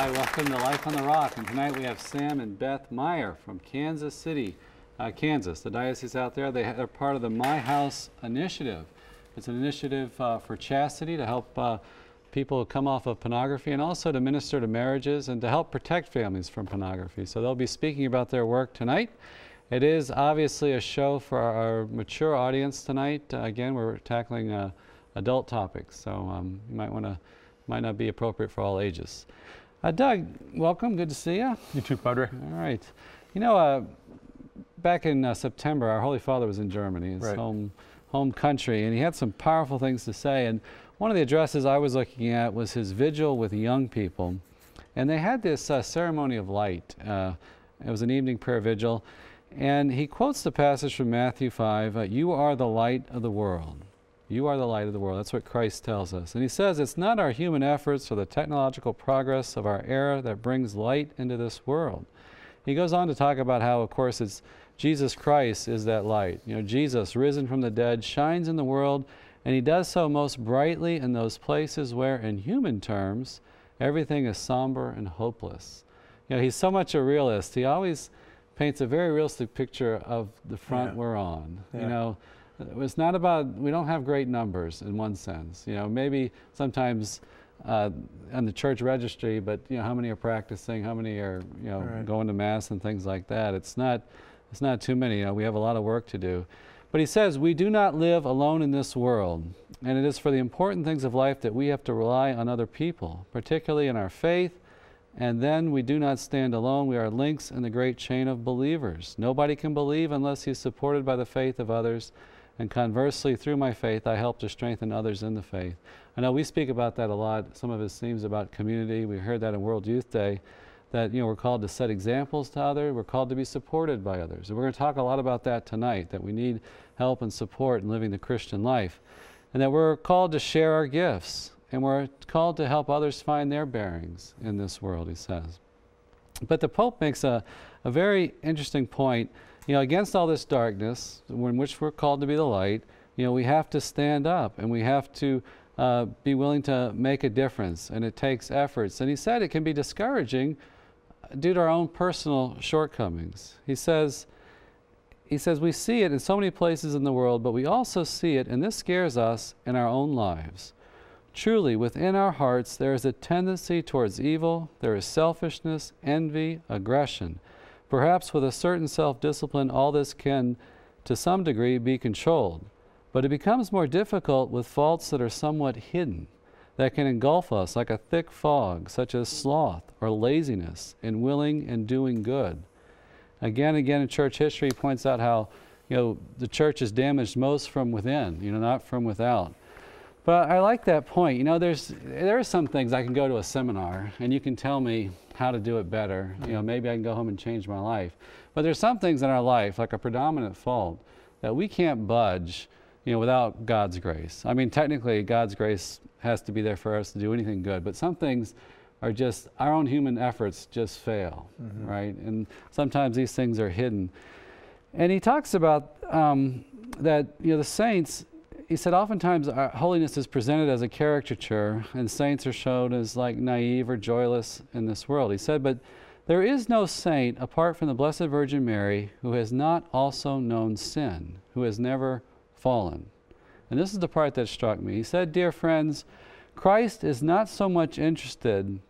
Hi, welcome to Life on the Rock. And tonight we have Sam and Beth Meier from Kansas City, Kansas. The diocese out there, they're part of the My House initiative. It's an initiative for chastity to help people come off of pornography and also to minister to marriages and to help protect families from pornography. So they'll be speaking about their work tonight. It is obviously a show for our mature audience tonight. Again, we're tackling adult topics, so you might not be appropriate for all ages. Doug, welcome. Good to see you. You too, Padre. All right. You know, back in September, our Holy Father was in Germany, his home country, and he had some powerful things to say. And one of the addresses I was looking at was his vigil with young people, and they had this ceremony of light. It was an evening prayer vigil, and he quotes the passage from Matthew 5, "You are the light of the world." You are the light of the world. That's what Christ tells us. And he says it's not our human efforts or the technological progress of our era that brings light into this world. He goes on to talk about how, of course, it's Jesus Christ is that light. You know, Jesus, risen from the dead, shines in the world, and he does so most brightly in those places where, in human terms, everything is somber and hopeless. You know, he's so much a realist. He always paints a very realistic picture of the front we're on. You know, it's not about, we don't have great numbers in one sense. You know, maybe sometimes on the church registry, but you know, how many are practicing, how many are, you know, going to Mass and things like that. It's not too many. You know, we have a lot of work to do. But he says, we do not live alone in this world, and it is for the important things of life that we have to rely on other people, particularly in our faith, and then we do not stand alone. We are links in the great chain of believers. Nobody can believe unless he is supported by the faith of others. And conversely, through my faith, I help to strengthen others in the faith. I know we speak about that a lot. Some of his themes about community. We heard that in World Youth Day, that, you know, we're called to set examples to others. We're called to be supported by others. And we're going to talk a lot about that tonight, that we need help and support in living the Christian life. And that we're called to share our gifts. And we're called to help others find their bearings in this world, he says. But the Pope makes a very interesting point. You know, against all this darkness, in which we're called to be the light, you know, we have to stand up and we have to be willing to make a difference, and it takes efforts. And he said it can be discouraging due to our own personal shortcomings. He says we see it in so many places in the world, but we also see it, and this scares us, in our own lives. Truly, within our hearts there is a tendency towards evil, there is selfishness, envy, aggression. Perhaps with a certain self-discipline, all this can, to some degree, be controlled. But it becomes more difficult with faults that are somewhat hidden, that can engulf us like a thick fog, such as sloth or laziness in willing and doing good. Again in church history, he points out how, you know, the church is damaged most from within, you know, not from without. But I like that point. You know, there are some things I can go to a seminar and you can tell me how to do it better. You know, maybe I can go home and change my life. But there's some things in our life, like a predominant fault, that we can't budge, you know, without God's grace. I mean, technically, God's grace has to be there for us to do anything good. But some things are just, our own human efforts just fail, right? And sometimes these things are hidden. And he talks about that, you know, the saints, he said oftentimes our holiness is presented as a caricature, and saints are shown as like naive or joyless in this world. He said, but there is no saint apart from the Blessed Virgin Mary who has not also known sin, who has never fallen. And this is the part that struck me. He said, dear friends, Christ is not so much interested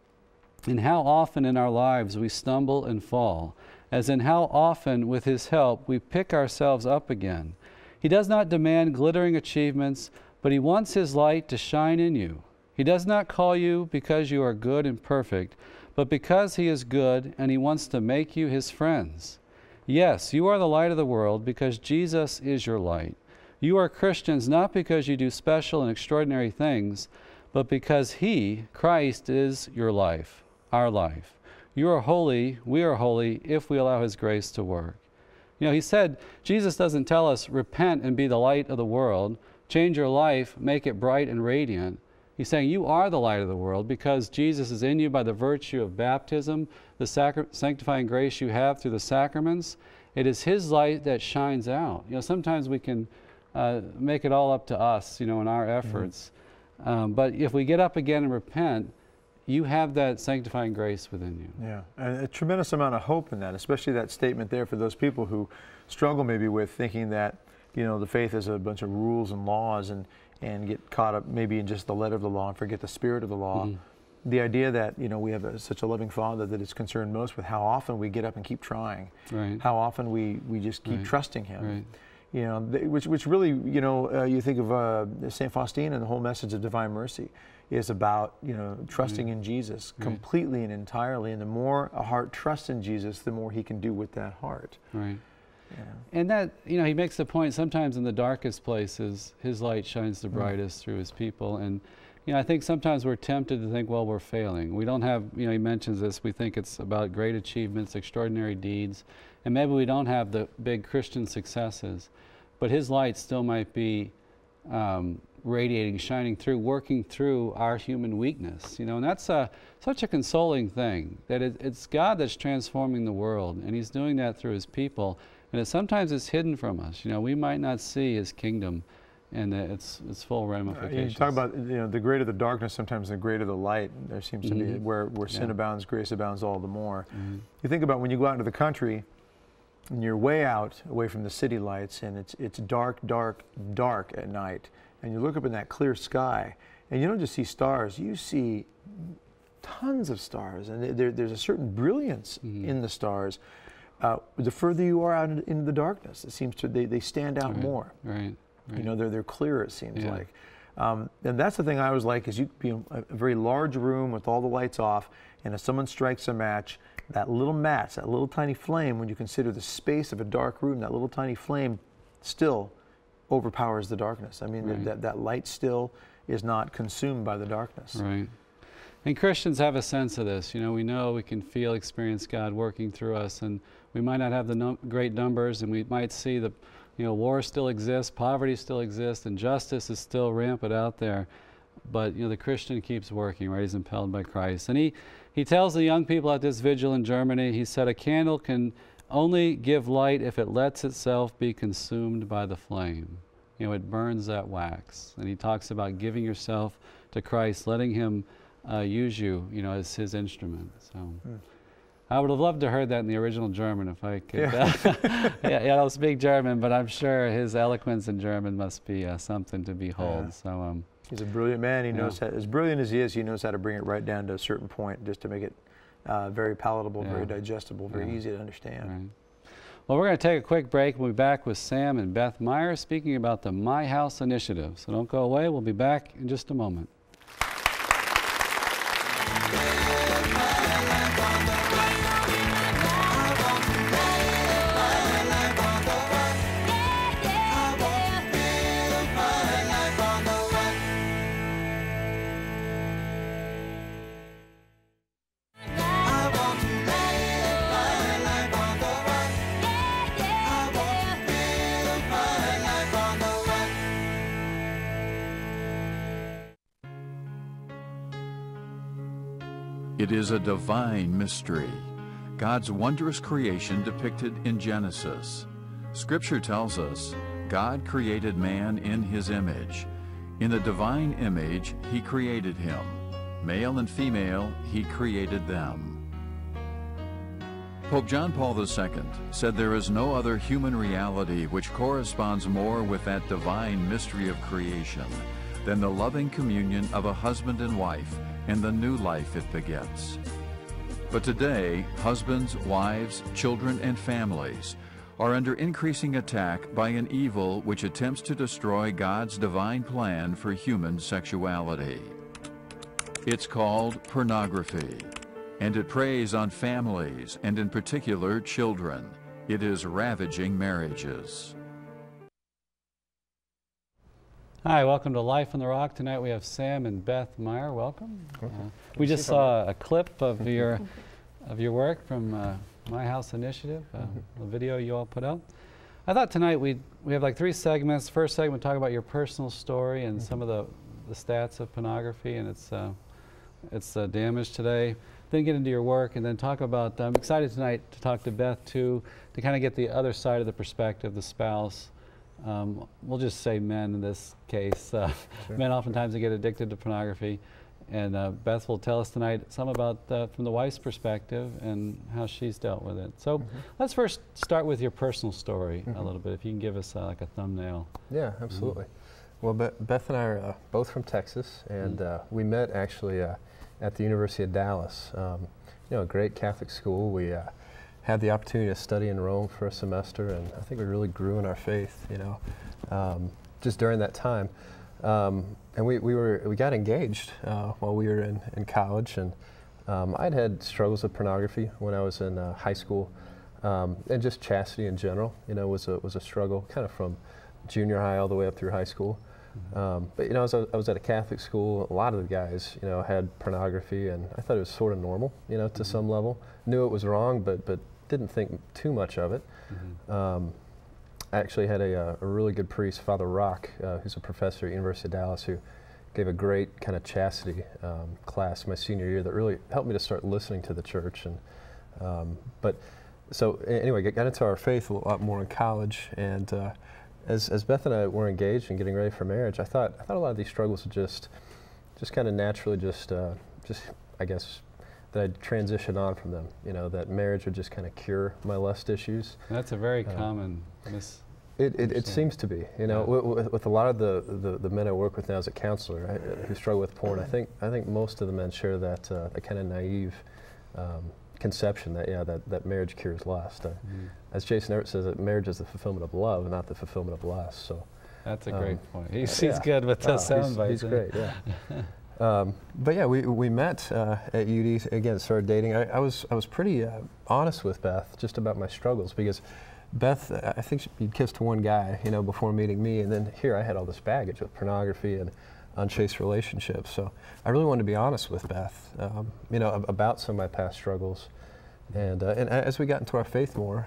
in how often in our lives we stumble and fall, as in how often with his help we pick ourselves up again. He does not demand glittering achievements, but he wants his light to shine in you. He does not call you because you are good and perfect, but because he is good and he wants to make you his friends. Yes, you are the light of the world because Jesus is your light. You are Christians not because you do special and extraordinary things, but because he, Christ, is your life, our life. You are holy, we are holy, if we allow his grace to work. You know, he said, Jesus doesn't tell us, repent and be the light of the world, change your life, make it bright and radiant. He's saying you are the light of the world because Jesus is in you by the virtue of baptism, the sanctifying grace you have through the sacraments. It is his light that shines out. You know, sometimes we can make it all up to us, you know, in our efforts. But if we get up again and repent, you have that sanctifying grace within you. Yeah, and a tremendous amount of hope in that, especially that statement there for those people who struggle maybe with thinking that, you know, the faith is a bunch of rules and laws and get caught up maybe in just the letter of the law and forget the spirit of the law. The idea that, you know, we have such a loving Father that is concerned most with how often we get up and keep trying, how often we just keep trusting Him. You know, which really, you know, you think of St. Faustina, and the whole message of divine mercy is about, you know, trusting in Jesus completely and entirely. And the more a heart trusts in Jesus, the more He can do with that heart. Yeah. And that, you know, he makes the point, sometimes in the darkest places, His light shines the brightest through His people. And, you know, I think sometimes we're tempted to think, well, we're failing. We don't have, you know, he mentions this, we think it's about great achievements, extraordinary deeds, and maybe we don't have the big Christian successes, but His light still might be radiating, shining through, working through our human weakness, you know, and that's such a consoling thing, that it's God that's transforming the world, and He's doing that through His people, and sometimes it's hidden from us. You know, we might not see His kingdom and its full ramifications. You talk about, you know, the greater the darkness, sometimes the greater the light. There seems to be, where sin abounds, grace abounds all the more. You think about when you go out into the country, and you're way out, away from the city lights, and it's dark, dark, dark at night, and you look up in that clear sky, and you don't just see stars, you see tons of stars, and there's a certain brilliance in the stars. The further you are out into the darkness, it seems to, they stand out more. You know, they're clearer, it seems like. And that's the thing I always like, is you be in a very large room with all the lights off, and if someone strikes a match, that little match, that little tiny flame, when you consider the space of a dark room, that little tiny flame still overpowers the darkness. I mean, that light still is not consumed by the darkness. And Christians have a sense of this. You know, we can feel, experience God working through us, and we might not have the great numbers, and we might see the, you know, war still exists, poverty still exists, injustice is still rampant out there. But, you know, the Christian keeps working, right? He's impelled by Christ. And he tells the young people at this vigil in Germany, he said, a candle can only give light if it lets itself be consumed by the flame. You know, it burns that wax. And he talks about giving yourself to Christ, letting Him use you, you know, as His instrument. So I would have loved to heard that in the original German if I could. I don't speak German, but I'm sure his eloquence in German must be something to behold. So he's a brilliant man. He knows how, as brilliant as he is, he knows how to bring it right down to a certain point, just to make it very palatable, very digestible, very easy to understand. Well, we're going to take a quick break. We'll be back with Sam and Beth Meier speaking about the My House initiative. So don't go away. We'll be back in just a moment. It is a divine mystery, God's wondrous creation depicted in Genesis. Scripture tells us God created man in His image. In the divine image, He created him. Male and female, He created them. Pope John Paul II said there is no other human reality which corresponds more with that divine mystery of creation than the loving communion of a husband and wife and the new life it begets. But today, husbands, wives, children, and families are under increasing attack by an evil which attempts to destroy God's divine plan for human sexuality. It's called pornography, and it preys on families, and in particular children. It is ravaging marriages. Hi, welcome to Life on the Rock. Tonight we have Sam and Beth Meier. Welcome. We just saw a clip of your work from My House Initiative, a video you all put out. I thought tonight we have like 3 segments. First segment, talk about your personal story and some of the stats of pornography and its damage today. Then get into your work, and then talk about. I'm excited tonight to talk to Beth too, to kind of get the other side of the perspective, the spouse. We'll just say men in this case. Sure. Men oftentimes get addicted to pornography, And Beth will tell us tonight some about from the wife's perspective and how she's dealt with it. So let's first start with your personal story a little bit, if you can give us like a thumbnail. Yeah, absolutely. Well, Beth and I are both from Texas, and we met actually at the University of Dallas. You know, a great Catholic school. We had the opportunity to study in Rome for a semester, and I think we really grew in our faith, you know, just during that time. And we got engaged while we were in college, and I'd had struggles with pornography when I was in high school, and just chastity in general, you know, was a struggle kind of from junior high all the way up through high school. But you know, I was at a Catholic school. A lot of the guys, you know, had pornography, and I thought it was sort of normal, you know, to some level. Knew it was wrong, but didn't think too much of it. I actually had a really good priest, Father Rock, who's a professor at University of Dallas, who gave a great kind of chastity class my senior year that really helped me to start listening to the church. And so anyway, got into our faith a lot more in college, and as Beth and I were engaged and getting ready for marriage, I thought a lot of these struggles would just kind of naturally just I guess that I'd transition on from them. You know, that marriage would just kind of cure my lust issues. That's a very common It seems to be, you know, with a lot of the men I work with now as a counselor who struggle with porn. I think most of the men share that kind of naive conception that marriage cures lust. As Jason Everett says, that marriage is the fulfillment of love, not the fulfillment of lust. So that's a great point. He's good with the sound bites. He's great, yeah. But yeah, we met at UD again. Started dating. I was pretty honest with Beth just about my struggles, because Beth, I think she'd kissed one guy, you know, before meeting me, and then here I had all this baggage with pornography and unchaste relationships. So I really wanted to be honest with Beth, you know, about some of my past struggles. And as we got into our faith more,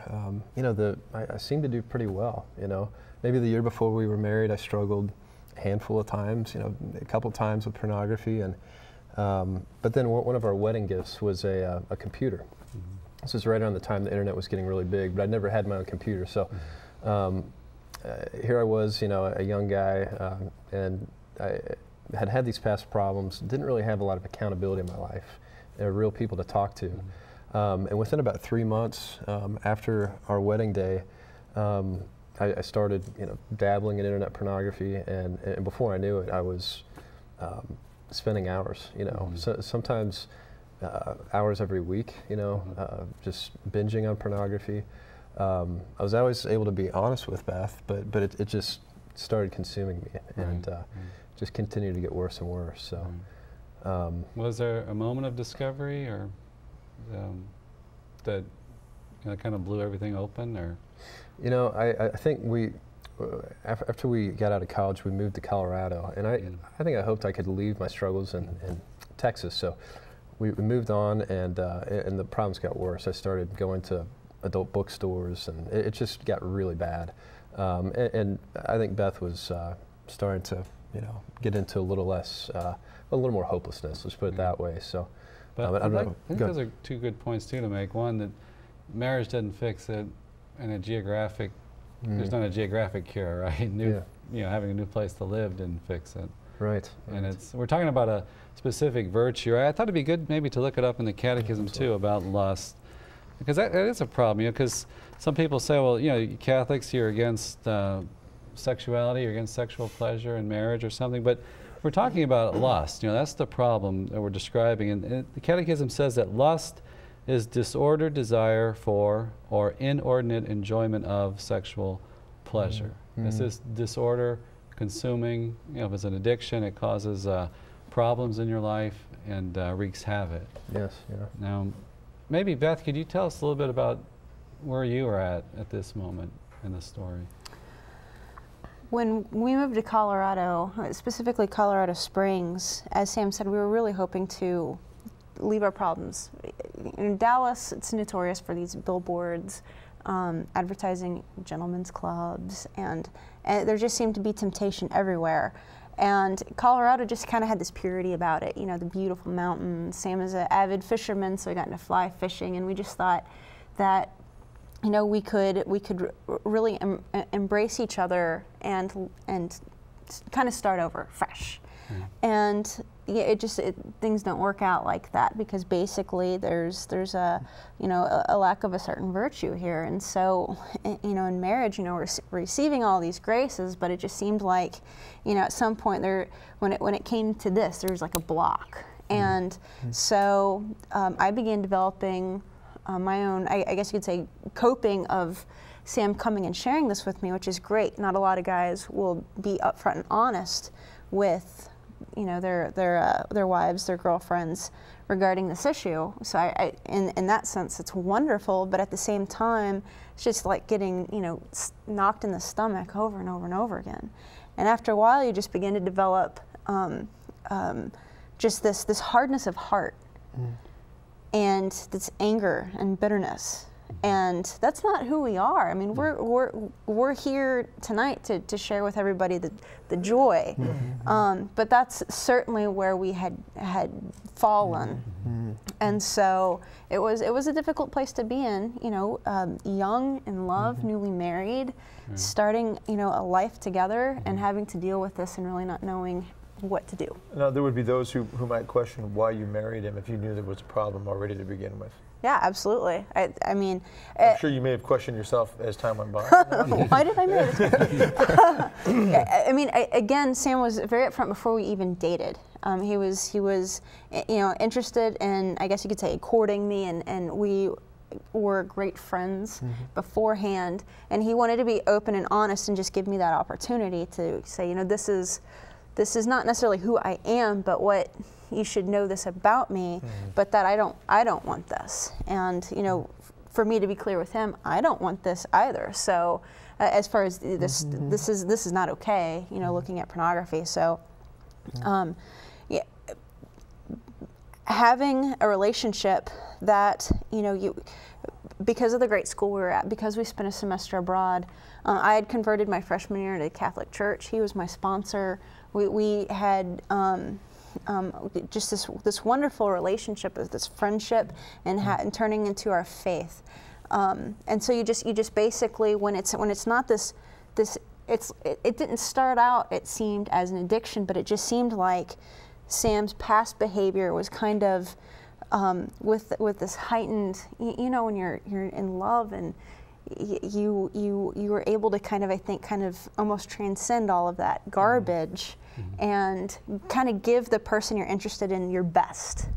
you know, I seemed to do pretty well. You know, maybe the year before we were married, I struggled a handful of times, you know, a couple times with pornography, and but then one of our wedding gifts was a computer. This was right around the time the internet was getting really big, but I'd never had my own computer. So here I was, you know, a young guy, and I had these past problems, didn't really have a lot of accountability in my life. There were real people to talk to. And within about 3 months after our wedding day, I started, you know, dabbling in internet pornography, and before I knew it, I was spending hours, you know, so sometimes hours every week, you know, just binging on pornography. I was always able to be honest with Beth, but it just started consuming me, and just continued to get worse and worse. So, was there a moment of discovery, or that kind of blew everything open, or? You know, I think after we got out of college, we moved to Colorado, and I think I hoped I could leave my struggles in Texas. So we moved on, and the problems got worse. I started going to adult bookstores, and it just got really bad. And I think Beth was starting to, you know, get into a little more hopelessness. Let's put it that way. So, but I think those are two good points too to make. One, that marriage doesn't fix it, and there's not a geographic cure, right? You know, having a new place to live didn't fix it. Right. And we're talking about a specific virtue. I thought it'd be good maybe to look it up in the Catechism too about lust, because that is a problem. You know, because some people say, well, you know, Catholics, you're against sexuality, you're against sexual pleasure in marriage or something, but we're talking about lust. You know, that's the problem that we're describing. And the Catechism says that lust is disordered desire for or inordinate enjoyment of sexual pleasure. It's this disorder consuming, you know, if it's an addiction, it causes problems in your life and wreaks havoc. Yes, yeah. Now, maybe Beth, could you tell us a little bit about where you are at this moment in the story? When we moved to Colorado, specifically Colorado Springs, as Sam said, we were really hoping to leave our problems. In Dallas, it's notorious for these billboards, advertising gentlemen's clubs, and there just seemed to be temptation everywhere. And Colorado just kind of had this purity about it, you know, the beautiful mountains. Sam is an avid fisherman, so we got into fly fishing, and we just thought that, you know, we could really embrace each other and kind of start over fresh. And yeah, things don't work out like that, because basically there's a a lack of a certain virtue here. And so in marriage, we're receiving all these graces, but it just seemed like at some point when it came to this, there was like a block. And so I began developing my own, I guess you could say, coping of Sam coming and sharing this with me, which is great. Not a lot of guys will be upfront and honest with their wives, their girlfriends regarding this issue. So in that sense, it's wonderful. But at the same time, it's just like getting knocked in the stomach over and over and over again. And after a while, you just begin to develop just this hardness of heart, and this anger and bitterness. And that's not who we are. I mean, we're here tonight to share with everybody the joy, but that's certainly where we had fallen. And so it was a difficult place to be in. Young in love, newly married, starting a life together, and having to deal with this and really not knowing what to do. Now, there would be those who might question why you married him if you knew there was a problem already to begin with. Yeah, absolutely. I mean, I'm sure you may have questioned yourself as time went by. Why did I marry this guy? I mean, again, Sam was very upfront before we even dated. He was interested in, I guess you could say, courting me, and we were great friends beforehand. And he wanted to be open and honest and just give me that opportunity to say, this is not necessarily who I am, but what you should know this about me, but that I don't want this. And for me to be clear with him, I don't want this either. So as far as this is not okay, looking at pornography. So yeah, having a relationship that because of the great school we were at, because we spent a semester abroad, I had converted my freshman year to the Catholic Church. He was my sponsor. We had just this wonderful relationship, this friendship, and turning into our faith. And so you just basically, when it's not it didn't start out, it seemed, as an addiction, but it just seemed like Sam's past behavior was kind of with this heightened, when you're in love, and you were able to kind of almost transcend all of that garbage and kind of give the person you're interested in your best.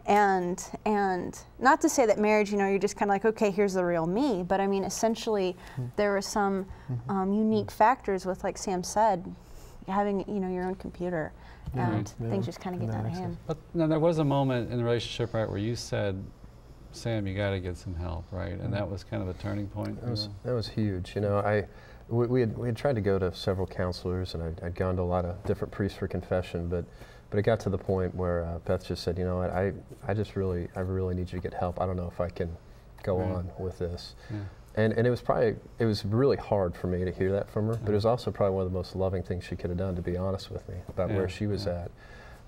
And not to say that marriage, you're just kind of like, okay, here's the real me, but I mean, essentially, there were some unique factors with, like Sam said, having your own computer, and things just kind of get out of hand. But now, there was a moment in the relationship, right, where you said, Sam, you got to get some help, right? And that was kind of a turning point. That was huge. We had tried to go to several counselors, and I'd gone to a lot of different priests for confession, but it got to the point where Beth just said, what, I really need you to get help. I don't know if I can go on with this. And it was really hard for me to hear that from her, but it was also probably one of the most loving things she could have done, to be honest with me, about where she was at.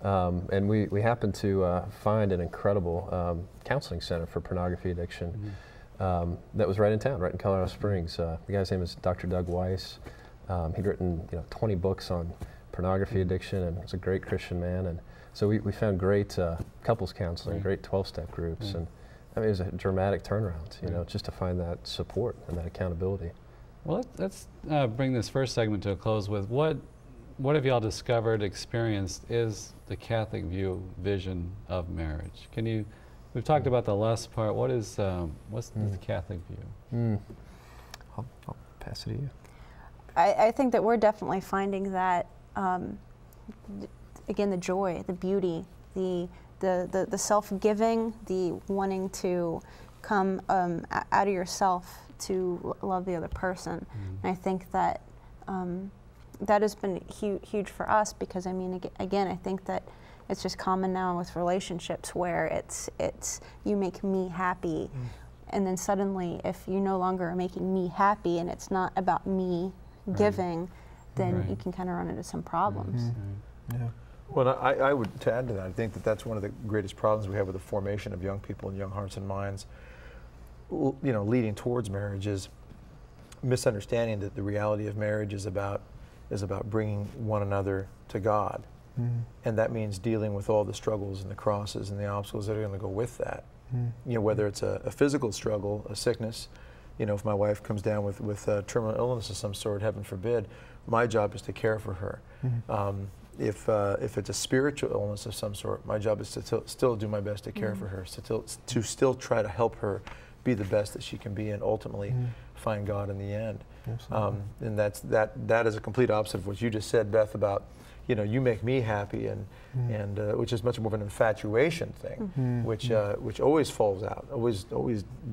And we happened to find an incredible counseling center for pornography addiction that was right in town, right in Colorado Springs. The guy's name is Dr. Doug Weiss. He'd written 20 books on pornography addiction, and was a great Christian man. And so we found great couples counseling, great 12-step groups, and I mean, it was a dramatic turnaround, just to find that support and that accountability. Well, let's bring this first segment to a close with what have y'all discovered, experienced, is the Catholic vision of marriage? We've talked about the lust part. What's the Catholic view? I'll pass it to you. I think that we're definitely finding that, again, the joy, the beauty, the self-giving, the wanting to come out of yourself to love the other person. And I think that that has been huge for us, because I mean, again, I think that it's just common now with relationships where it's you make me happy, and then suddenly, if you no longer are making me happy and it's not about me giving, then you can kind of run into some problems. Yeah. Well, I would, to add to that, I think that that's one of the greatest problems we have with the formation of young people and young hearts and minds, leading towards marriage, is misunderstanding that the reality of marriage is about bringing one another to God. And that means dealing with all the struggles and the crosses and the obstacles that are going to go with that. You know, whether it's a physical struggle, a sickness, you know, if my wife comes down with terminal illness of some sort, heaven forbid, my job is to care for her. If it's a spiritual illness of some sort, my job is to still do my best to care for her, to still try to help her be the best that she can be, and ultimately find God in the end. And that is a complete opposite of what you just said, Beth, about, you know, you make me happy, and which is much more of an infatuation thing, which always falls out, always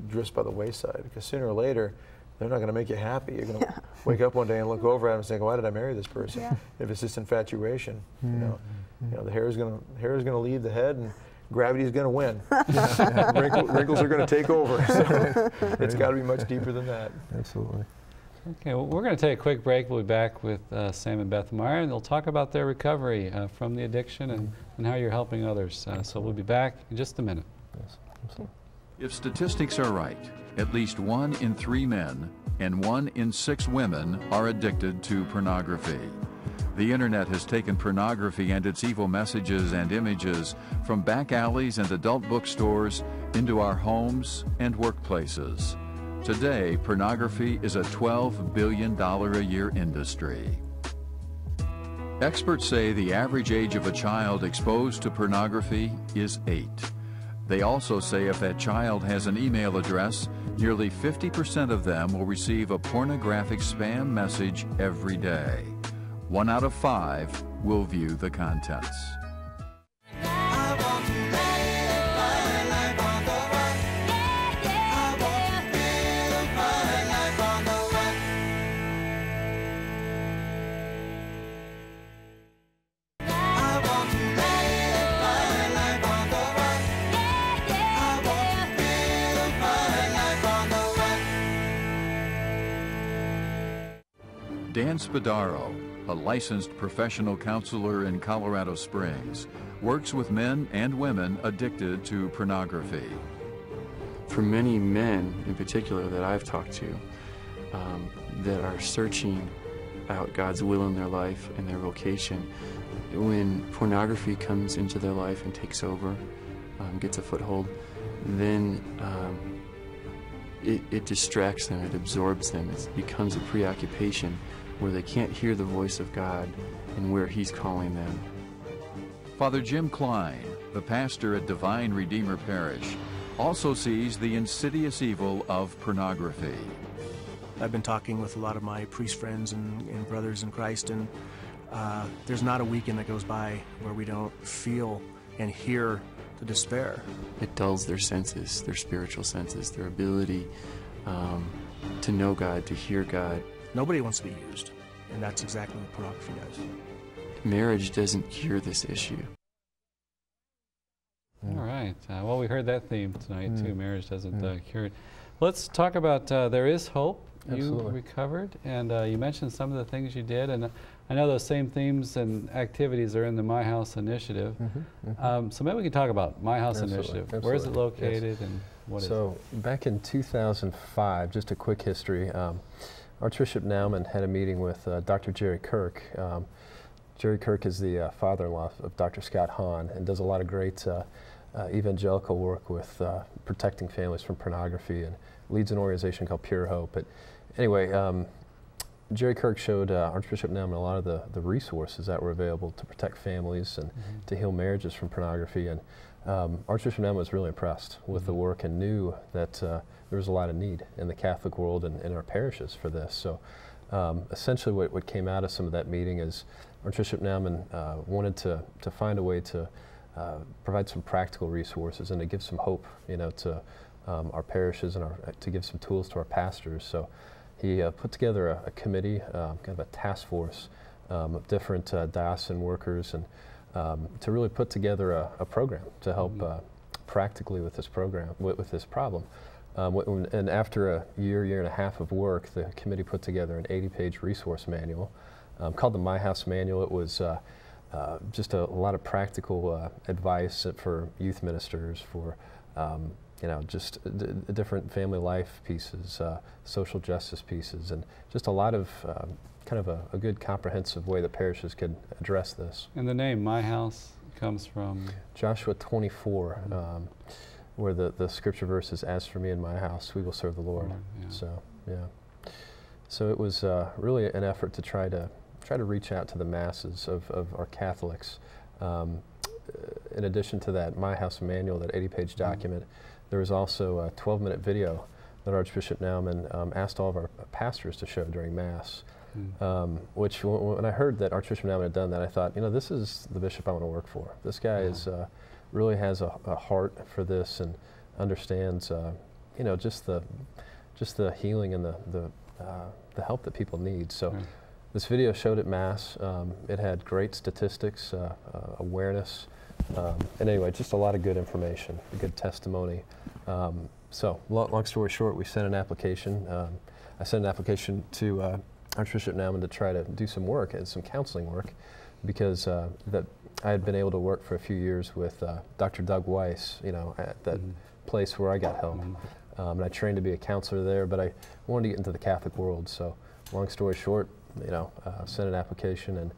drifts by the wayside, because sooner or later they're not going to make you happy. You're going to wake up one day and look over at them and think, why did I marry this person? If it's just infatuation, you know, the hair is going to leave the head, and gravity is going to win. Wrinkles are going to take over. So it's got to be much deeper than that. Absolutely. Okay, well, we're going to take a quick break. We'll be back with Sam and Beth Meier, and they'll talk about their recovery from the addiction and how you're helping others. So we'll be back in just a minute. Yes, absolutely. If statistics are right, at least 1 in 3 men and 1 in 6 women are addicted to pornography. The internet has taken pornography and its evil messages and images from back alleys and adult bookstores into our homes and workplaces. Today, pornography is a $12 billion a year industry. Experts say the average age of a child exposed to pornography is 8. They also say if that child has an email address, nearly 50% of them will receive a pornographic spam message every day. 1 out of 5 will view the contents. Dan Spadaro, a licensed professional counselor in Colorado Springs, works with men and women addicted to pornography. For many men in particular that I've talked to that are searching out God's will in their life and their vocation, when pornography comes into their life and takes over, gets a foothold, then it distracts them, it absorbs them, it becomes a preoccupation where they can't hear the voice of God and where He's calling them. Father Jim Klein, the pastor at Divine Redeemer Parish, also sees the insidious evil of pornography. I've been talking with a lot of my priest friends and brothers in Christ, and there's not a weekend that goes by where we don't feel and hear the despair. It dulls their senses, their spiritual senses, their ability to know God, to hear God. Nobody wants to be used, and that's exactly what pornography does. Marriage doesn't cure this issue. All right. Well, we heard that theme tonight, too. Marriage doesn't cure it. Let's talk about there is hope. Absolutely. You recovered, and you mentioned some of the things you did, and I know those same themes and activities are in the My House Initiative. So maybe we can talk about My House Initiative. Absolutely. Where is it located, and what is it? So back in 2005, just a quick history, Archbishop Naumann had a meeting with Dr. Jerry Kirk. Jerry Kirk is the father-in-law of Dr. Scott Hahn and does a lot of great evangelical work with protecting families from pornography, and leads an organization called Pure Hope. But anyway, Jerry Kirk showed Archbishop Naumann a lot of the resources that were available to protect families and to heal marriages from pornography. And Archbishop Naumann was really impressed with the work and knew that there was a lot of need in the Catholic world and in our parishes for this. So essentially what came out of some of that meeting is Archbishop Naumann wanted to find a way to provide some practical resources and to give some hope, you know, to our parishes and to give some tools to our pastors. So he put together a committee, kind of a task force of different diocesan workers, and to really put together a program to help practically with this program, with this problem. And after a year and a half of work, the committee put together an 80-page resource manual called the My House Manual. It was just a lot of practical advice for youth ministers, for you know, just different family life pieces, social justice pieces, and just a lot of kind of a good comprehensive way that parishes could address this. And the name My House comes from? Joshua 24, where the scripture verse is, "As for me and my house, we will serve the Lord." So, yeah. So it was really an effort to try to reach out to the masses of our Catholics. In addition to that My House manual, that 80-page document, there was also a 12-minute video that Archbishop Naumann asked all of our pastors to show during Mass. Which, when I heard that Archbishop Naumann had done that, I thought, you know, this is the bishop I want to work for. This guy is really has a heart for this and understands, you know, just the healing and the help that people need. So this video showed at Mass. It had great statistics, awareness, and anyway, just a lot of good information, a good testimony. So long story short, we sent an application. I sent an application to Archbishop Naumann to try to do some work and some counseling work, because that I had been able to work for a few years with Dr. Doug Weiss, you know, at that place where I got help. And I trained to be a counselor there, but I wanted to get into the Catholic world. So long story short, you know, sent an application, and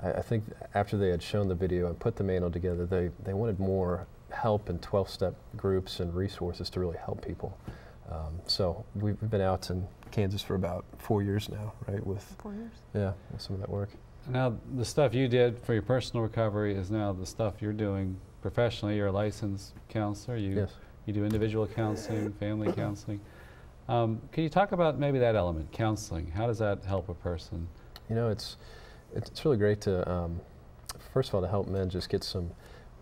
I think after they had shown the video and put the manual together, they wanted more help in 12-step groups and resources to really help people. So we've been out in Kansas for about 4 years now, right? With 4 years. Yeah, with some of that work. Now, the stuff you did for your personal recovery is now the stuff you're doing professionally. You're a licensed counselor. You do individual counseling, family counseling. Can you talk about maybe that element, counseling? How does that help a person? You know, it's really great to, first of all, to help men just get some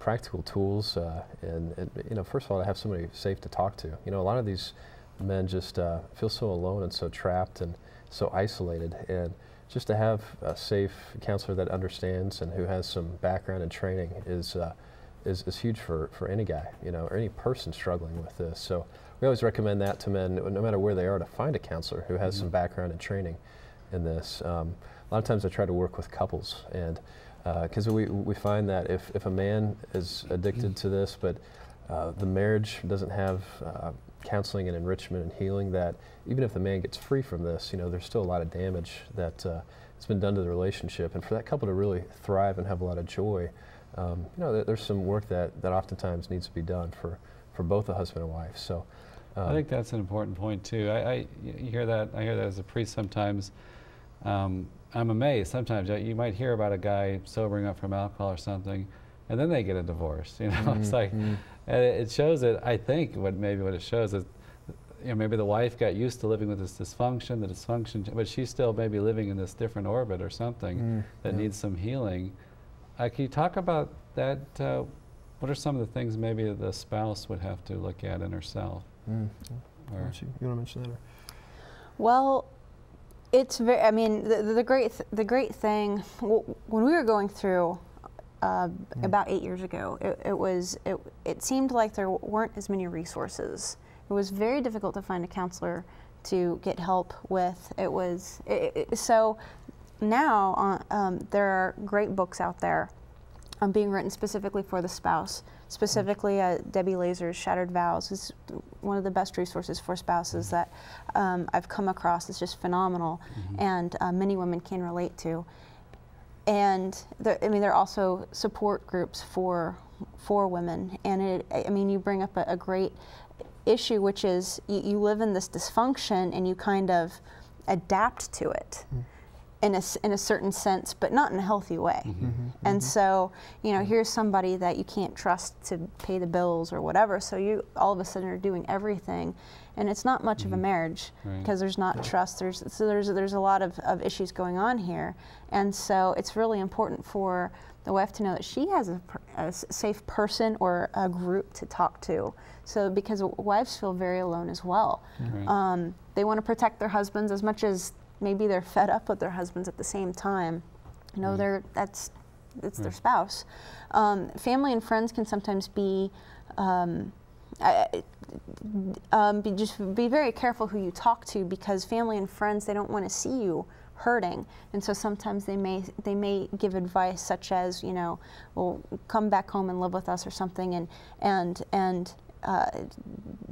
practical tools, and you know, first of all, to have somebody safe to talk to. You know, a lot of these men just feel so alone and so trapped and so isolated, and just to have a safe counselor that understands and who has some background and training is huge for any guy, you know, or any person struggling with this. So we always recommend that to men, no matter where they are, to find a counselor who has some background and training in this. A lot of times I try to work with couples, and because we find that if a man is addicted to this, but the marriage doesn't have counseling and enrichment and healing, that even if the man gets free from this, you know, there's still a lot of damage that has been done to the relationship. And for that couple to really thrive and have a lot of joy, you know, there's some work that oftentimes needs to be done for both the husband and wife. So I think that's an important point too. You hear that. I hear that as a priest sometimes. I'm amazed. Sometimes you might hear about a guy sobering up from alcohol or something, and then they get a divorce. You know, it's like it shows that. I think what it shows is, you know, maybe the wife got used to living with this dysfunction, but she's still maybe living in this different orbit or something that needs some healing. Can you talk about that? What are some of the things maybe the spouse would have to look at in herself? You want to mention that? Or? Well, it's very. I mean, the great thing when we were going through about 8 years ago, it seemed like there weren't as many resources. It was very difficult to find a counselor to get help with. So now there are great books out there being written specifically for the spouse. Specifically, Debbie Lazer's Shattered Vows is one of the best resources for spouses that I've come across. It's just phenomenal, and many women can relate to. And there are also support groups for women. And I mean, you bring up a great issue, which is you live in this dysfunction and you kind of adapt to it. In a certain sense, but not in a healthy way. And so, you know, here's somebody that you can't trust to pay the bills or whatever, so you all of a sudden are doing everything, and it's not much of a marriage because there's not trust. There's a lot of issues going on here, and so it's really important for the wife to know that she has a safe person or a group to talk to. So because wives feel very alone as well. They want to protect their husbands as much as maybe they're fed up with their husbands at the same time. You know, it's their spouse. Family and friends can sometimes be just be very careful who you talk to, because family and friends, they don't want to see you hurting, and so sometimes they may give advice such as, you know, well, come back home and live with us or something, and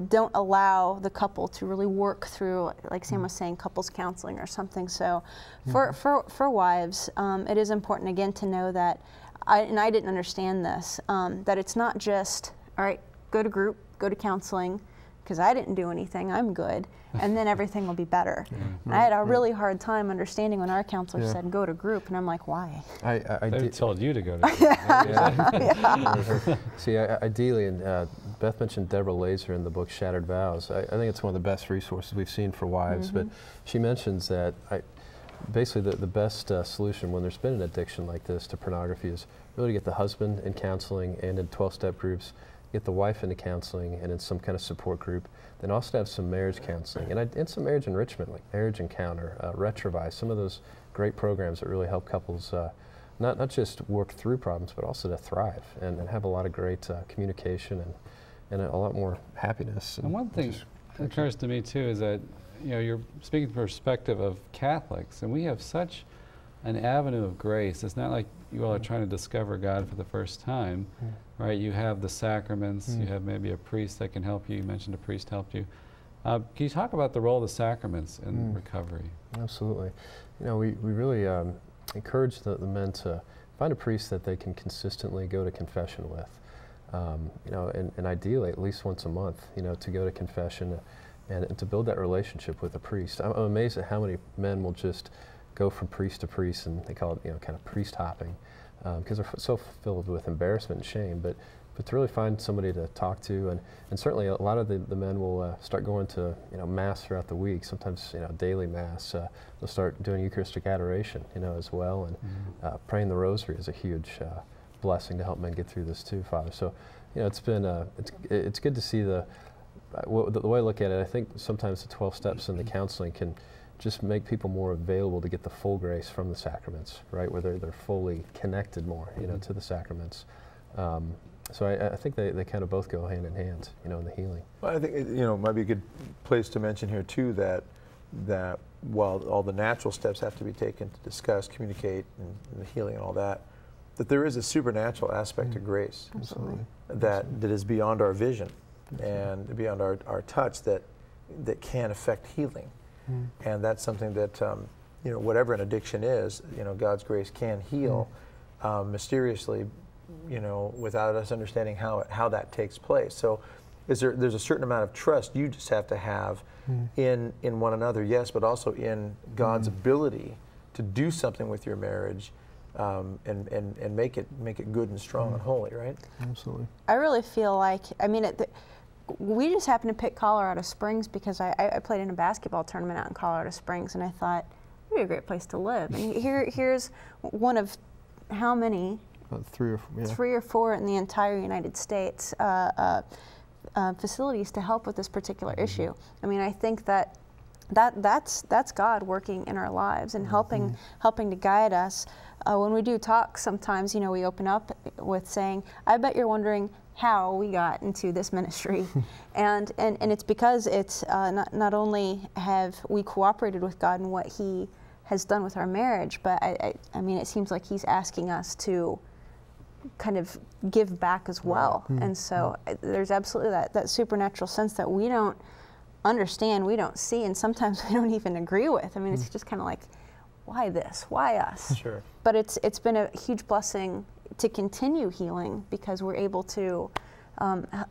don't allow the couple to really work through, like Sam was saying, couples counseling or something. So for wives, it is important again to know that, and I didn't understand this, that it's not just, all right, go to group, go to counseling, because I didn't do anything, I'm good, and then everything will be better. I had a really hard time understanding when our counselor said go to group, and I'm like, why? They told you to go to group. See, ideally, and Beth mentioned Deborah Laser in the book Shattered Vows. I think it's one of the best resources we've seen for wives, but she mentions that basically the best solution when there's been an addiction like this to pornography is really to get the husband in counseling and in 12-step groups, get the wife into counseling and in some kind of support group, then also to have some marriage counseling and some marriage enrichment, like Marriage Encounter, Retrovise, some of those great programs that really help couples not just work through problems, but also to thrive and have a lot of great communication and a lot more happiness. And one thing that occurs to me too is that, you know, you're speaking from the perspective of Catholics, and we have such an avenue of grace. It's not like you all are trying to discover God for the first time, right? You have the sacraments, you have maybe a priest that can help you. You mentioned a priest helped you. Can you talk about the role of the sacraments in recovery? Absolutely. You know, we really encourage the men to find a priest that they can consistently go to confession with. You know, and ideally at least once a month, you know, to go to confession and to build that relationship with a priest. I'm amazed at how many men will just go from priest to priest, and they call it, you know, kind of priest hopping, because they're so filled with embarrassment and shame. But to really find somebody to talk to, and certainly a lot of the men will start going to, you know, mass throughout the week. Sometimes, you know, daily mass. They'll start doing Eucharistic adoration, you know, as well, and praying the Rosary is a huge blessing to help men get through this too, Father. So, you know, it's been it's good to see the way I look at it. I think sometimes the 12 steps in the counseling can just make people more available to get the full grace from the sacraments, right? Where they're fully connected more, you know, to the sacraments. So I think they kind of both go hand in hand, you know, in the healing. Well, I think you know, might be a good place to mention here too that while all the natural steps have to be taken to discuss, communicate, and the healing and all that, that there is a supernatural aspect to grace. Absolutely. That is beyond our vision and beyond our touch that can affect healing. And that's something that, you know, whatever an addiction is, you know, God's grace can heal mysteriously, you know, without us understanding how that takes place. So there's a certain amount of trust you just have to have in one another, yes, but also in God's ability to do something with your marriage and make it good and strong and holy, right? Absolutely. I really feel like, I mean, we just happened to pick Colorado Springs because I played in a basketball tournament out in Colorado Springs, and I thought it'd be a great place to live. And here's one of how many? Three or four in the entire United States facilities to help with this particular issue. I mean, I think that's God working in our lives and helping to guide us. When we do talk, sometimes, you know, we open up with saying, "I bet you're wondering how we got into this ministry," and it's because it's not only have we cooperated with God in what He has done with our marriage, but I mean, it seems like He's asking us to kind of give back as well. And so there's absolutely that supernatural sense that we don't understand, we don't see, and sometimes we don't even agree with. I mean, it's just kind of like, why this? Why us? Sure. But it's been a huge blessing to continue healing because we're able to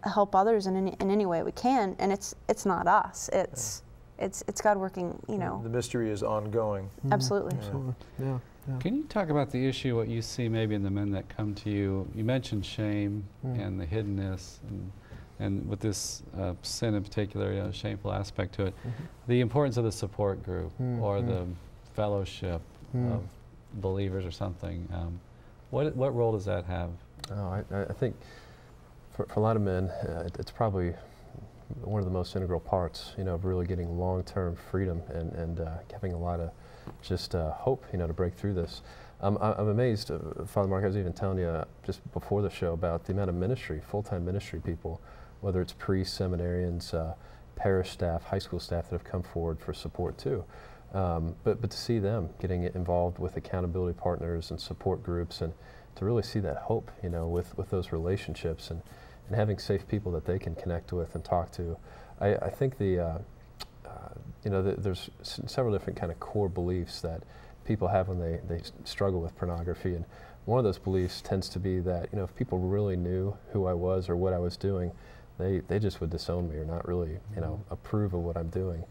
help others in any way we can, and it's not us. It's God working. You know, the mystery is ongoing. Absolutely. Absolutely. Yeah. Can you talk about the issue, what you see maybe in the men that come to you? You mentioned shame and the hiddenness, and with this sin in particular, you know, shameful aspect to it. The importance of the support group or the fellowship of believers or something. What role does that have? Oh, I think for a lot of men, it's probably one of the most integral parts, you know, of really getting long-term freedom and having a lot of just hope, you know, to break through this. I'm amazed, Father Mark, I was even telling you just before the show about the amount of ministry, full-time ministry people, whether it's priests, seminarians, parish staff, high school staff that have come forward for support too. But to see them getting involved with accountability partners and support groups, and to really see that hope, you know, with those relationships and and having safe people that they can connect with and talk to. I think the you know, there's several different kind of core beliefs that people have when they struggle with pornography, and one of those beliefs tends to be that, you know, if people really knew who I was or what I was doing, they just would disown me or not really, you know, approve of what I'm doing.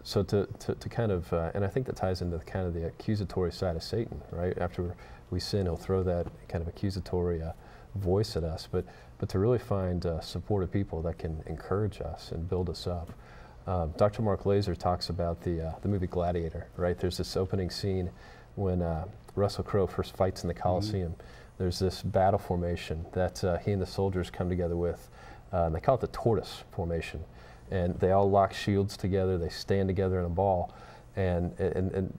So to kind of, and I think that ties into kind of the accusatory side of Satan, right? After we sin, he'll throw that kind of accusatory voice at us, but to really find supportive people that can encourage us and build us up. Dr. Mark Laser talks about the movie Gladiator, right? There's this opening scene when Russell Crowe first fights in the Coliseum. There's this battle formation that he and the soldiers come together with, and they call it the tortoise formation. And they all lock shields together, they stand together in a ball, and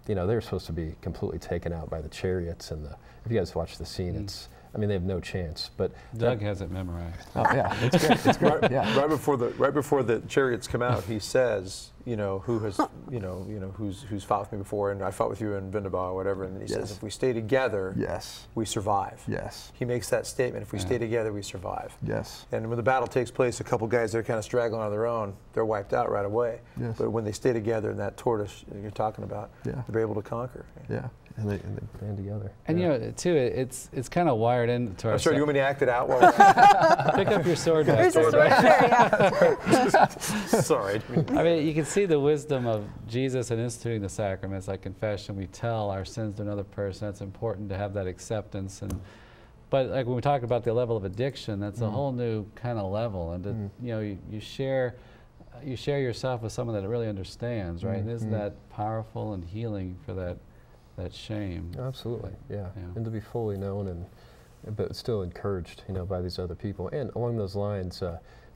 you know, they're supposed to be completely taken out by the chariots, and if you guys watch the scene, it's, I mean, they have no chance. But Doug has it memorized. Oh yeah, it's great. It's great. Yeah. Right before the chariots come out, he says, you know, who's fought with me before, and I fought with you in Vindabah or whatever. And he says, if we stay together, we survive. Yes. He makes that statement. If we stay together, we survive. Yes. And when the battle takes place, a couple guys that are kind of straggling on their own, they're wiped out right away. Yes. But when they stay together in that tortoise you're talking about, they're able to conquer. Yeah. And they band together. And you know, too, it's kind of wired into our. I'm sorry, do you want me to act it out? Pick up your sword. There's a sword there, yeah. Sorry. I mean, you can see the wisdom of Jesus in instituting the sacraments like confession. We tell our sins to another person. It's important to have that acceptance. But like when we talk about the level of addiction, that's a whole new kind of level. And to, you know, you share yourself with someone that really understands, right? And isn't that powerful and healing for that shame? Absolutely, yeah. And to be fully known but still encouraged, you know, by these other people. And along those lines,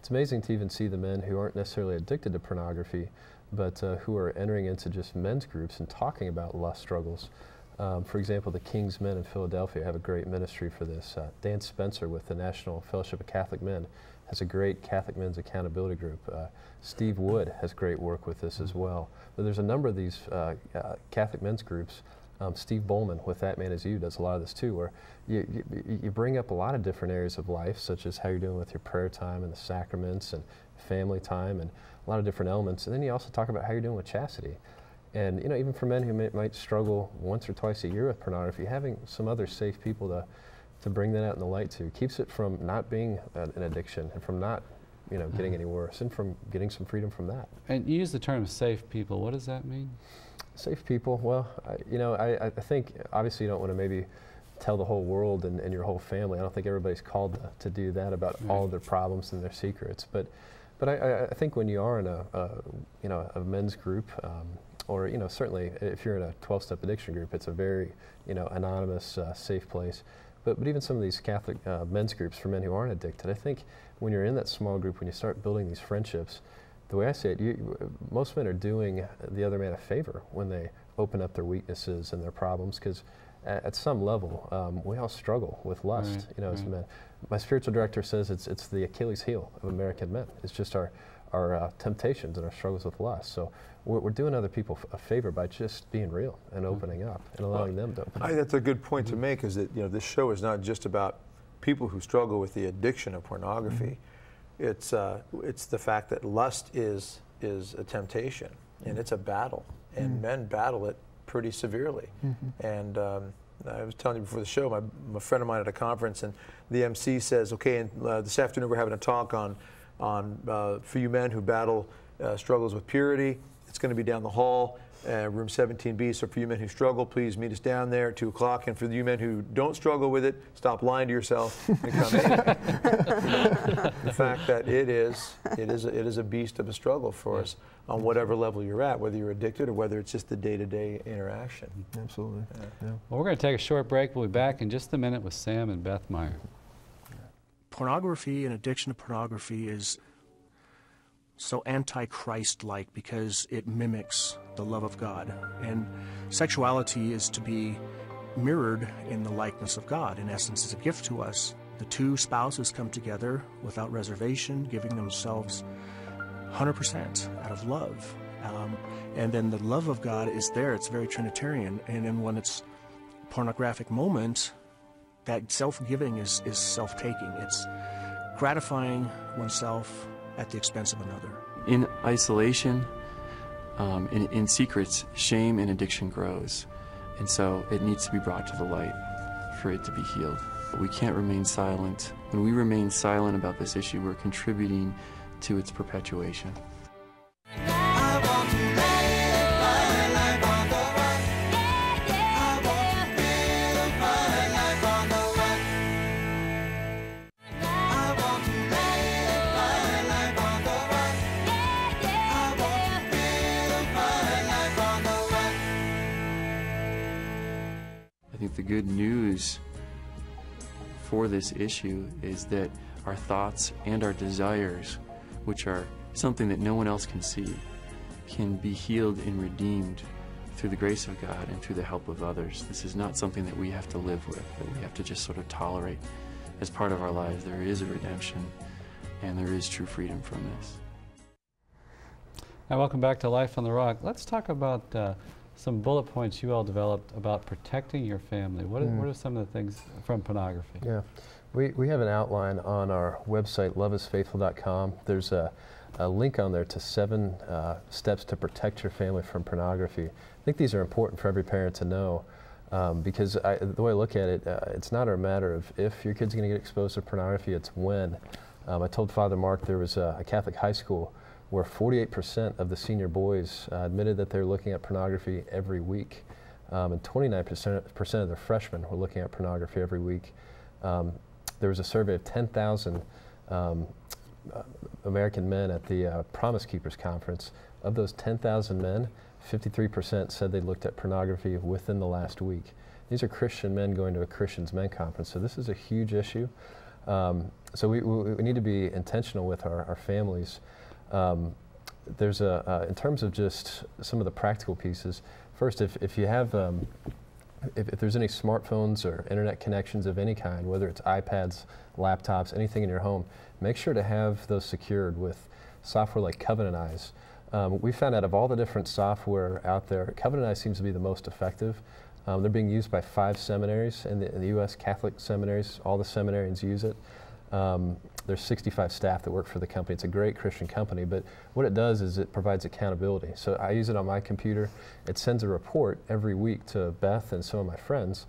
it's amazing to even see the men who aren't necessarily addicted to pornography, but who are entering into just men's groups and talking about lust struggles. For example, the King's Men in Philadelphia have a great ministry for this. Dan Spencer with the National Fellowship of Catholic Men has a great Catholic men's accountability group. Steve Wood has great work with this as well. But there's a number of these Catholic men's groups. Steve Bowman with That Man Is You does a lot of this too, where you bring up a lot of different areas of life, such as how you're doing with your prayer time and the sacraments and family time and a lot of different elements. And then you also talk about how you're doing with chastity. And you know, even for men who might struggle once or twice a year with pornography, having some other safe people to bring that out in the light to keeps it from not being an addiction and from not, you know, getting any worse, and from getting some freedom from that. And you use the term safe people. What does that mean? Safe people, well, you know, I think obviously you don't want to maybe tell the whole world and your whole family. I don't think everybody's called to do that about all of their problems and their secrets. But I think when you are in you know, a men's group, or you know, certainly if you're in a 12-step addiction group, it's a very, you know, anonymous, safe place. But even some of these Catholic men's groups for men who aren't addicted, I think when you're in that small group, when you start building these friendships, the way I see it, most men are doing the other man a favor when they open up their weaknesses and their problems, because at some level, we all struggle with lust, you know, as men. My spiritual director says it's the Achilles heel of American men. It's just our temptations and our struggles with lust. So we're doing other people a favor by just being real and opening up and allowing them to open up. That's a good point to make, is that, you know, this show is not just about people who struggle with the addiction of pornography. It's the fact that lust is a temptation, and it's a battle, and men battle it pretty severely. And I was telling you before the show, my friend of mine at a conference, and the MC says, okay, and this afternoon we're having a talk on for you men who battle struggles with purity. It's going to be down the hall, room 17B. So for you men who struggle, please meet us down there at 2 o'clock. And for you men who don't struggle with it, stop lying to yourself and come in. The fact that it is a beast of a struggle for us on whatever level you're at, whether you're addicted or whether it's just the day-to-day interaction. Absolutely. Well, we're going to take a short break. We'll be back in just a minute with Sam and Beth Meier. Pornography and addiction to pornography is so anti-Christ-like because it mimics the love of God. And sexuality is to be mirrored in the likeness of God. In essence, it's a gift to us. The two spouses come together without reservation, giving themselves 100% out of love. And then the love of God is there. It's very Trinitarian. And then when it's a pornographic moment, that self-giving is self-taking. It's gratifying oneself at the expense of another. In isolation, in secrets, shame and addiction grows. And so it needs to be brought to the light for it to be healed. We can't remain silent. When we remain silent about this issue, we're contributing to its perpetuation. I think the good news for this issue is that our thoughts and our desires, which are something that no one else can see, can be healed and redeemed through the grace of God and through the help of others. This is not something that we have to live with, that we have to just sort of tolerate as part of our lives. There is a redemption, and there is true freedom from this. Now, welcome back to Life on the Rock. Let's talk about some bullet points you all developed about protecting your family. What are some of the things from pornography? Yeah, we have an outline on our website, loveisfaithful.com. There's a link on there to 7 steps to protect your family from pornography. I think these are important for every parent to know because the way I look at it, it's not a matter of if your kid's going to get exposed to pornography, it's when. I told Father Mark there was a Catholic high school where 48% of the senior boys admitted that they're looking at pornography every week. And 29% of the freshmen were looking at pornography every week. There was a survey of 10,000 American men at the Promise Keepers Conference. Of those 10,000 men, 53% said they looked at pornography within the last week. These are Christian men going to a Christian's Men Conference, so this is a huge issue. So we need to be intentional with our families. There's in terms of just some of the practical pieces, first, if you have, if there's any smartphones or internet connections of any kind, whether it's iPads, laptops, anything in your home, make sure to have those secured with software like Covenant Eyes. We found out of all the different software out there, Covenant Eyes seems to be the most effective. They're being used by 5 seminaries in the U.S. Catholic seminaries. All the seminarians use it. There's 65 staff that work for the company. It's a great Christian company, but what it does is it provides accountability. So I use it on my computer. It sends a report every week to Beth and some of my friends,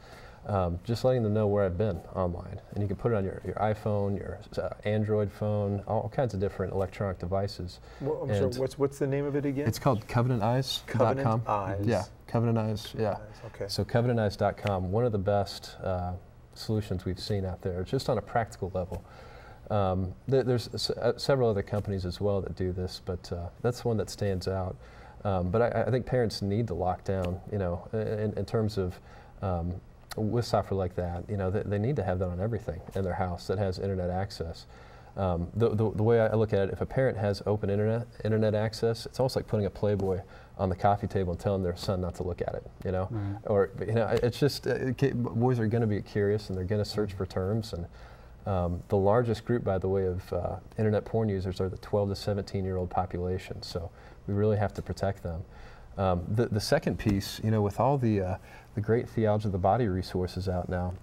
just letting them know where I've been online. And you can put it on your iPhone, your Android phone, all kinds of different electronic devices. Well, I'm sorry, what's the name of it again? It's called CovenantEyes.com. Covenant Eyes. Yeah, Covenant Eyes, yeah. Okay. So CovenantEyes.com, one of the best solutions we've seen out there, just on a practical level. There's several other companies as well that do this, but that's one that stands out. But I think parents need to lock down, you know, in terms of with software like that, you know, they need to have that on everything in their house that has internet access. The way I look at it, if a parent has open internet access, it's almost like putting a Playboy on the coffee table and telling their son not to look at it, you know? Right. Or, you know, it's just, boys are going to be curious and they're going to search for terms. And the largest group, by the way, of internet porn users are the 12 to 17-year-old population. So we really have to protect them. The second piece, you know, with all the great theology of the body resources out now,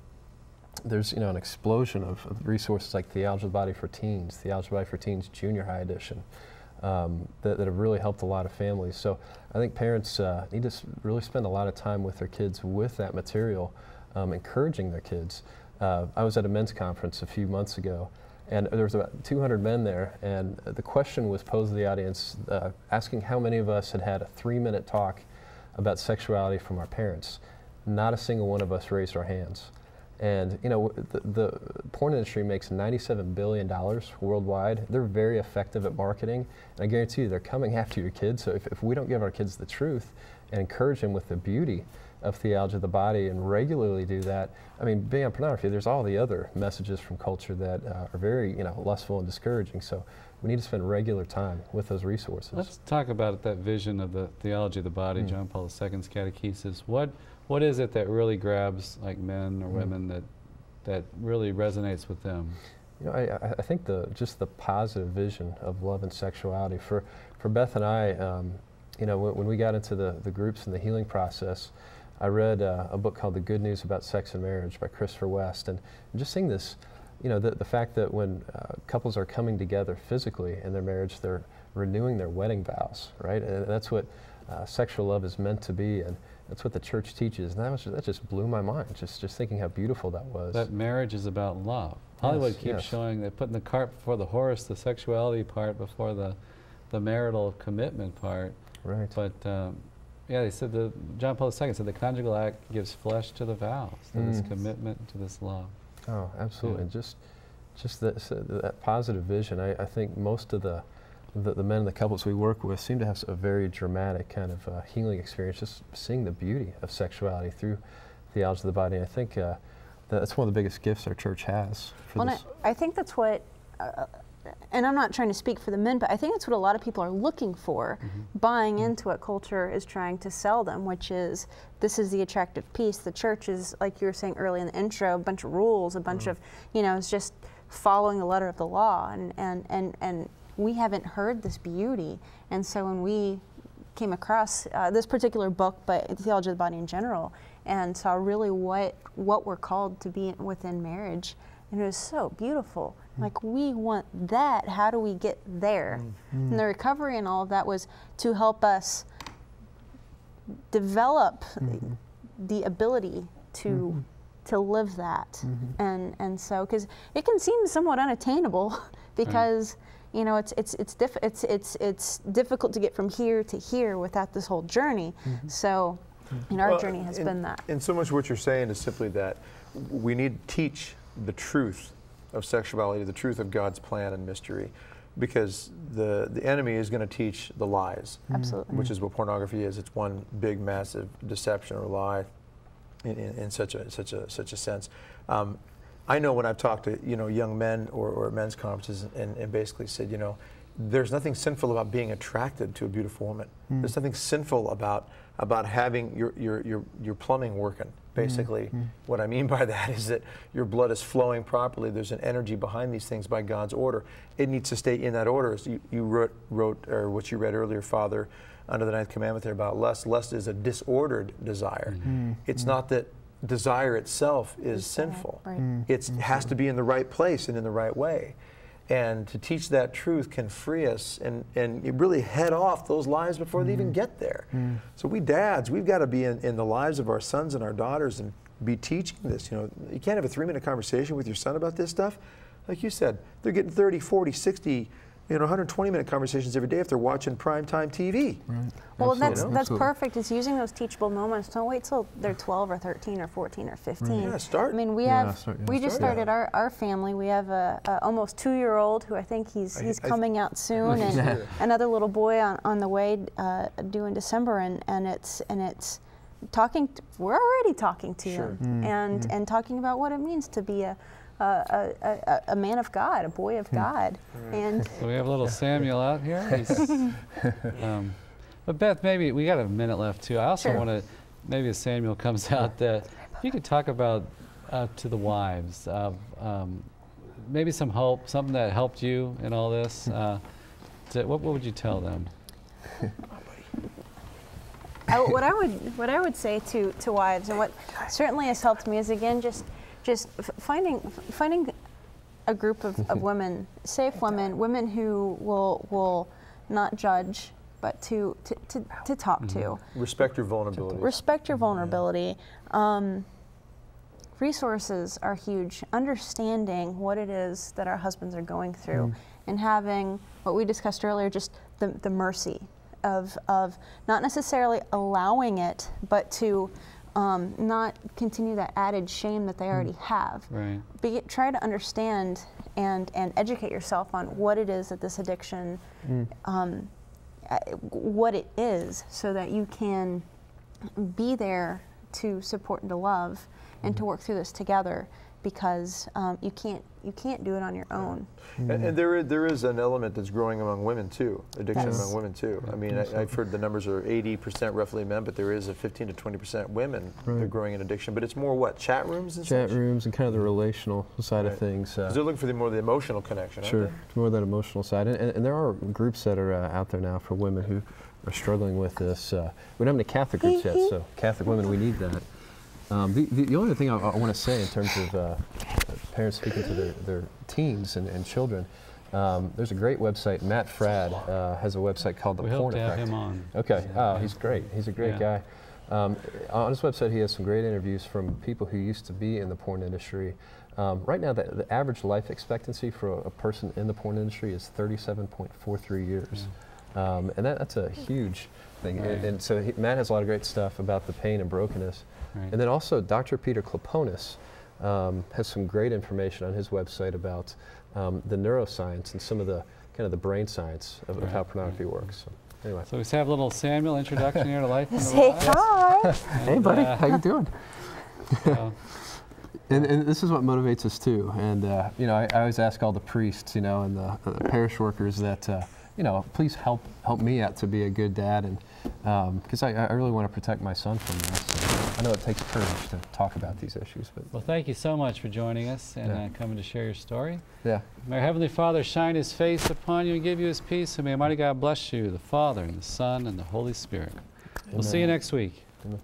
there's, you know, an explosion of resources like Theology of the Body for Teens, Theology of the Body for Teens Junior High Edition, that have really helped a lot of families. So I think parents need to really spend a lot of time with their kids with that material, encouraging their kids. I was at a men's conference a few months ago, and there was about 200 men there, and the question was posed to the audience, asking how many of us had had a 3-minute talk about sexuality from our parents. Not a single one of us raised our hands. And, you know, the porn industry makes $97 billion worldwide. They're very effective at marketing, and I guarantee you they're coming after your kids. So if we don't give our kids the truth and encourage them with the beauty of theology of the body and regularly do that, I mean, beyond pornography, there's all the other messages from culture that are very, you know, lustful and discouraging. So we need to spend regular time with those resources. Let's talk about that vision of the theology of the body, John Paul II's catechesis. What is it that really grabs like men or women that really resonates with them? You know, I think just the positive vision of love and sexuality. For Beth and I, you know, when we got into the groups and the healing process, I read a book called The Good News About Sex and Marriage by Christopher West, and just seeing this you know, the fact that when couples are coming together physically in their marriage, they're renewing their wedding vows, right? And that's what sexual love is meant to be, and that's what the church teaches. And that just blew my mind, just thinking how beautiful that was. That marriage is about love. Hollywood keeps showing, they're putting the cart before the horse, the sexuality part before the marital commitment part. Right. But yeah, they said, John Paul II said the conjugal act gives flesh to the vows, to this commitment, to this love. Oh, absolutely. Yeah. Just that positive vision. I think most of the men and the couples we work with seem to have a very dramatic kind of healing experience, just seeing the beauty of sexuality through theology of the body. I think that's one of the biggest gifts our church has. I think that's what, and I'm not trying to speak for the men, but I think that's what a lot of people are looking for, buying into what culture is trying to sell them, which is, this is the attractive piece. The church is, like you were saying early in the intro, a bunch of rules, a bunch of, you know, it's just following the letter of the law, and we haven't heard this beauty. And so when we came across this particular book, but Theology of the Body in general, and saw really what we're called to be within marriage, and it was so beautiful. Like, we want that. How do we get there? And the recovery and all of that was to help us develop the ability to live that. And so, because it can seem somewhat unattainable, because you know, it's difficult to get from here to here without this whole journey. So, and our journey has been that. And so much what you're saying is simply that we need to teach the truth of sexuality, the truth of God's plan and mystery, because the enemy is going to teach the lies. Absolutely. Which is what pornography is. It's one big, massive deception or lie in such a sense. I know when I've talked to young men or men's conferences and basically said, there's nothing sinful about being attracted to a beautiful woman. There's nothing sinful about having your plumbing working. Basically, what I mean by that is that your blood is flowing properly. There's an energy behind these things by God's order. It needs to stay in that order. As you wrote, or what you read earlier, Father, under the 9th commandment there about lust. Lust is a disordered desire. It's not that desire itself is sinful. Right. It has to be in the right place and in the right way. And to teach that truth can free us and really head off those lies before they even get there. So we dads, we've got to be in the lives of our sons and our daughters and be teaching this. You can't have a 3-minute conversation with your son about this stuff. Like you said, they're getting 30, 40, 60, 120-minute conversations every day if they're watching primetime TV. Right. Well, that's perfect. It's using those teachable moments. Don't wait till they're 12 or 13 or 14 or 15. Yeah, start. I mean, we just started our family. We have a almost 2-year-old who I think he's coming out soon, and another little boy on the way due in December, and it's talking. We're already talking to him and talking about what it means to be a man of God, a boy of God. And so we have a little Samuel out here. But Beth, maybe we got a minute left too. I also want to, maybe as Samuel comes out, that if you could talk about to the wives, maybe some hope, something that helped you in all this. What would you tell them? What I would say to wives, and what certainly has helped me, is again just finding a group of women, safe women who will not judge, but to talk to. Respect your vulnerability. Respect your vulnerability. Resources are huge. Understanding what it is that our husbands are going through, and having what we discussed earlier, just the mercy of not necessarily allowing it, but to not continue that added shame that they already have. Right. But try to understand and educate yourself on what it is that this addiction, what it is, so that you can be there to support and to love and to work through this together, because you can't do it on your own. And there is an element that's growing among women too, addiction among women too. I mean, I've heard the numbers are 80% roughly men, but there is a 15 to 20% women that are growing in addiction. But it's more what, chat rooms and chat rooms and kind of the relational side of things. Because they're looking for more of the emotional connection. Sure, more of that emotional side. And there are groups that are out there now for women who are struggling with this. We don't have any Catholic groups yet, so Catholic women, we need that. The only thing I want to say in terms of parents speaking to their teens and children. There's a great website. Matt Fradd has a website called the Porn Effect. We hope to have him on. Okay. Oh, he's great. He's a great guy. On his website, he has some great interviews from people who used to be in the porn industry. Right now, the average life expectancy for a person in the porn industry is 37.43 years. And that's a huge thing. Right. And so Matt has a lot of great stuff about the pain and brokenness. Right. And then also Dr. Peter Kloponis has some great information on his website about the neuroscience and some of the kind of the brain science of how pornography works. So, anyway. So we just have a little Samuel introduction here to Life in the Say West. hi. Hey, buddy. How you doing? And this is what motivates us too. And you know, I always ask all the priests, you know, and the parish workers that you know, please help me out to be a good dad, and because I really want to protect my son from this. I know it takes courage to talk about these issues. But well, thank you so much for joining us and coming to share your story. Yeah. May our Heavenly Father shine His face upon you and give you His peace, and may Almighty God bless you, the Father and the Son and the Holy Spirit. Amen. We'll see you next week. Amen.